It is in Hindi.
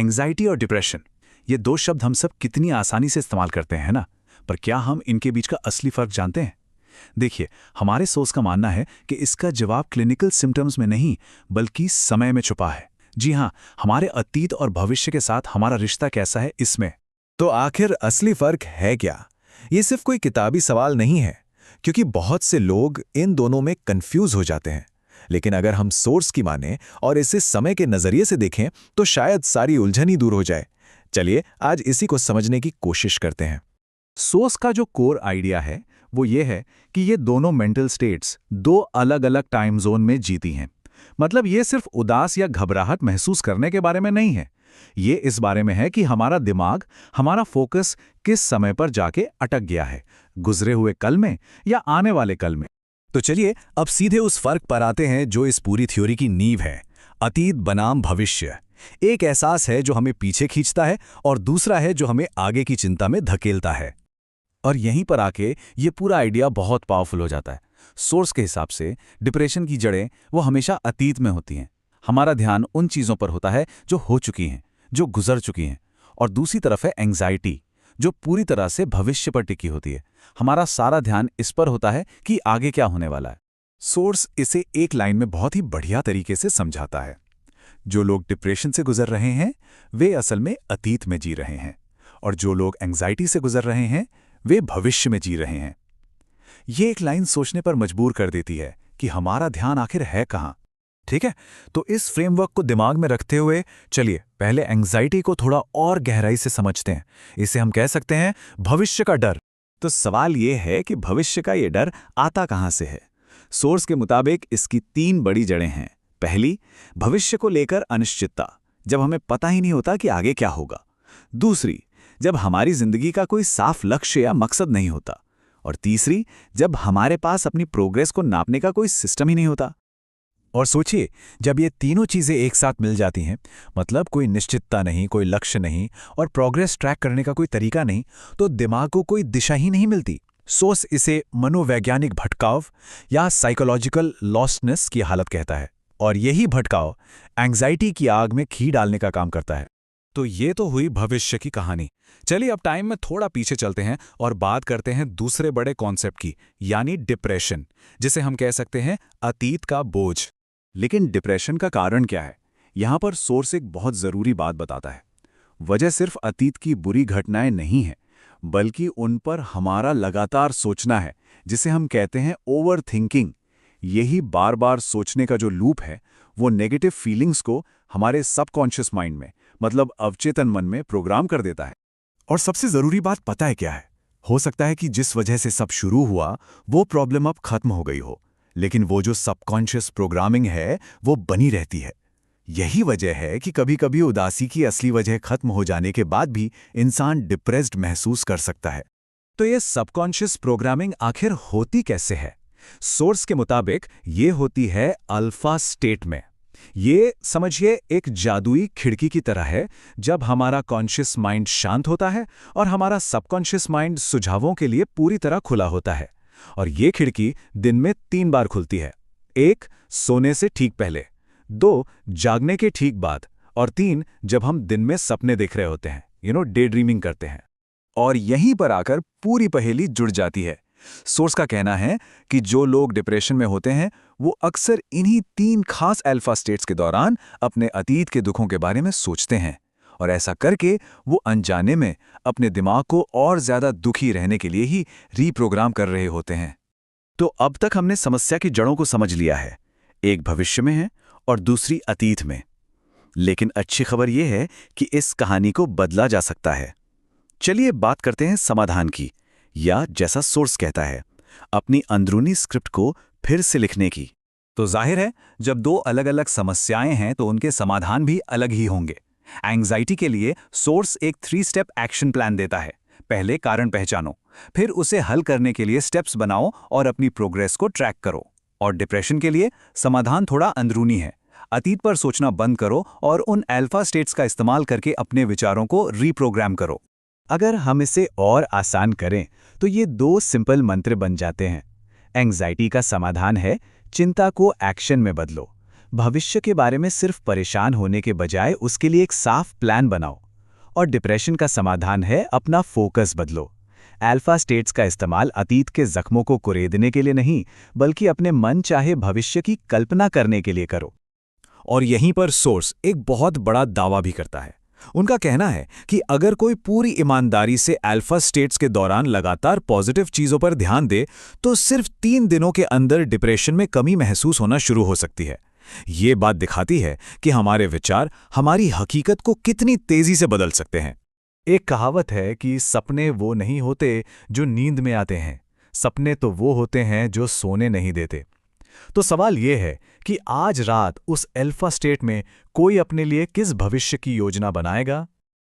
एंग्जाइटी और डिप्रेशन, ये दो शब्द हम सब कितनी आसानी से इस्तेमाल करते हैं ना, पर क्या हम इनके बीच का असली फर्क जानते हैं? देखिए, हमारे सोर्स का मानना है कि इसका जवाब क्लिनिकल सिम्टम्स में नहीं बल्कि समय में छुपा है। जी हाँ, हमारे अतीत और भविष्य के साथ हमारा रिश्ता कैसा है इसमें। तो आखिर असली फर्क है क्या? ये सिर्फ कोई किताबी सवाल नहीं है, क्योंकि बहुत से लोग इन दोनों में कंफ्यूज हो जाते हैं। लेकिन अगर हम सोर्स की माने और इसे समय के नजरिए से देखें तो शायद सारी उलझन ही दूर हो जाए। चलिए आज इसी को समझने की कोशिश करते हैं। सोर्स का जो कोर आइडिया है वो ये है कि ये दोनों मेंटल स्टेट्स दो अलग अलग टाइम जोन में जीती हैं। मतलब ये सिर्फ उदास या घबराहट महसूस करने के बारे में नहीं है, ये इस बारे में है कि हमारा दिमाग, हमारा फोकस किस समय पर जाके अटक गया है, गुजरे हुए कल में या आने वाले कल में। तो चलिए अब सीधे उस फर्क पर आते हैं जो इस पूरी थ्योरी की नींव है, अतीत बनाम भविष्य। एक एहसास है जो हमें पीछे खींचता है और दूसरा है जो हमें आगे की चिंता में धकेलता है। और यहीं पर आके ये पूरा आइडिया बहुत पावरफुल हो जाता है। सोर्स के हिसाब से डिप्रेशन की जड़ें वो हमेशा अतीत में होती हैं। हमारा ध्यान उन चीज़ों पर होता है जो हो चुकी हैं, जो गुजर चुकी हैं। और दूसरी तरफ है एंग्जाइटी, जो पूरी तरह से भविष्य पर टिकी होती है। हमारा सारा ध्यान इस पर होता है कि आगे क्या होने वाला है। सोर्स इसे एक लाइन में बहुत ही बढ़िया तरीके से समझाता है। जो लोग डिप्रेशन से गुजर रहे हैं वे असल में अतीत में जी रहे हैं, और जो लोग एंग्जाइटी से गुजर रहे हैं वे भविष्य में जी रहे हैं। ये एक लाइन सोचने पर मजबूर कर देती है कि हमारा ध्यान आखिर है कहाँ। ठीक है, तो इस फ्रेमवर्क को दिमाग में रखते हुए चलिए पहले एंग्जाइटी को थोड़ा और गहराई से समझते हैं। इसे हम कह सकते हैं भविष्य का डर। तो सवाल यह है कि भविष्य का ये डर आता कहाँ से है? सोर्स के मुताबिक इसकी 3 बड़ी जड़ें हैं। पहली, भविष्य को लेकर अनिश्चितता, जब हमें पता ही नहीं होता कि आगे क्या होगा। दूसरी, जब हमारी जिंदगी का कोई साफ लक्ष्य या मकसद नहीं होता। और तीसरी, जब हमारे पास अपनी प्रोग्रेस को नापने का कोई सिस्टम ही नहीं होता। और सोचिए, जब ये तीनों चीजें एक साथ मिल जाती हैं, मतलब कोई निश्चितता नहीं, कोई लक्ष्य नहीं और प्रोग्रेस ट्रैक करने का कोई तरीका नहीं, तो दिमाग को कोई दिशा ही नहीं मिलती। सोर्स इसे मनोवैज्ञानिक भटकाव या साइकोलॉजिकल लॉस्टनेस की हालत कहता है, और यही भटकाव एंग्जाइटी की आग में घी डालने का काम करता है। तो ये तो हुई भविष्य की कहानी। चलिए अब टाइम में थोड़ा पीछे चलते हैं और बात करते हैं दूसरे बड़े कॉन्सेप्ट की, यानी डिप्रेशन, जिसे हम कह सकते हैं अतीत का बोझ। लेकिन डिप्रेशन का कारण क्या है? यहां पर सोर्स एक बहुत जरूरी बात बताता है। वजह सिर्फ अतीत की बुरी घटनाएं नहीं है, बल्कि उन पर हमारा लगातार सोचना है, जिसे हम कहते हैं ओवर थिंकिंग। यही बार बार सोचने का जो लूप है वो नेगेटिव फीलिंग्स को हमारे सबकॉन्शियस माइंड में, मतलब अवचेतन मन में प्रोग्राम कर देता है। और सबसे जरूरी बात पता है क्या है? हो सकता है कि जिस वजह से सब शुरू हुआ वो प्रॉब्लम अब खत्म हो गई हो, लेकिन वो जो सबकॉन्शियस प्रोग्रामिंग है वो बनी रहती है। यही वजह है कि कभी-कभी उदासी की असली वजह खत्म हो जाने के बाद भी इंसान डिप्रेस्ड महसूस कर सकता है। तो ये सबकॉन्शियस प्रोग्रामिंग आखिर होती कैसे है? सोर्स के मुताबिक ये होती है अल्फा स्टेट में। ये समझिए एक जादुई खिड़की की तरह है, जब हमारा कॉन्शियस माइंड शांत होता है और हमारा सबकॉन्शियस माइंड सुझावों के लिए पूरी तरह खुला होता है। और ये खिड़की दिन में 3 बार खुलती है। 1, सोने से ठीक पहले, 2, जागने के ठीक बाद, और 3, जब हम दिन में सपने देख रहे होते हैं, डे ड्रीमिंग करते हैं। और यहीं पर आकर पूरी पहेली जुड़ जाती है। सोर्स का कहना है कि जो लोग डिप्रेशन में होते हैं वो अक्सर इन्हीं 3 खास अल्फा स्टेट्स के दौरान अपने अतीत के दुखों के बारे में सोचते हैं, और ऐसा करके वो अनजाने में अपने दिमाग को और ज्यादा दुखी रहने के लिए ही रीप्रोग्राम कर रहे होते हैं। तो अब तक हमने समस्या की जड़ों को समझ लिया है, एक भविष्य में है और दूसरी अतीत में। लेकिन अच्छी खबर यह है कि इस कहानी को बदला जा सकता है। चलिए बात करते हैं समाधान की, या जैसा सोर्स कहता है, अपनी अंदरूनी स्क्रिप्ट को फिर से लिखने की। तो जाहिर है, जब 2 अलग अलग समस्याएं हैं तो उनके समाधान भी अलग ही होंगे। एंग्जाइटी के लिए सोर्स एक 3 स्टेप एक्शन प्लान देता है। पहले कारण पहचानो, फिर उसे हल करने के लिए स्टेप्स बनाओ और अपनी प्रोग्रेस को ट्रैक करो। और डिप्रेशन के लिए समाधान थोड़ा अंदरूनी है। अतीत पर सोचना बंद करो और उन अल्फा स्टेट्स का इस्तेमाल करके अपने विचारों को रीप्रोग्राम करो। अगर हम इसे और आसान करें तो ये 2 सिंपल मंत्र बन जाते हैं। एंग्जाइटी का समाधान है चिंता को एक्शन में बदलो, भविष्य के बारे में सिर्फ परेशान होने के बजाय उसके लिए एक साफ प्लान बनाओ। और डिप्रेशन का समाधान है अपना फोकस बदलो। अल्फा स्टेट्स का इस्तेमाल अतीत के जख्मों को कुरेदने के लिए नहीं, बल्कि अपने मन चाहे भविष्य की कल्पना करने के लिए करो। और यहीं पर सोर्स एक बहुत बड़ा दावा भी करता है। उनका कहना है कि अगर कोई पूरी ईमानदारी से अल्फा स्टेट्स के दौरान लगातार पॉजिटिव चीज़ों पर ध्यान दे, तो सिर्फ 3 दिनों के अंदर डिप्रेशन में कमी महसूस होना शुरू हो सकती है। ये बात दिखाती है कि हमारे विचार हमारी हकीकत को कितनी तेज़ी से बदल सकते हैं। एक कहावत है कि सपने वो नहीं होते जो नींद में आते हैं, सपने तो वो होते हैं जो सोने नहीं देते। तो सवाल ये है कि आज रात उस अल्फा स्टेट में कोई अपने लिए किस भविष्य की योजना बनाएगा?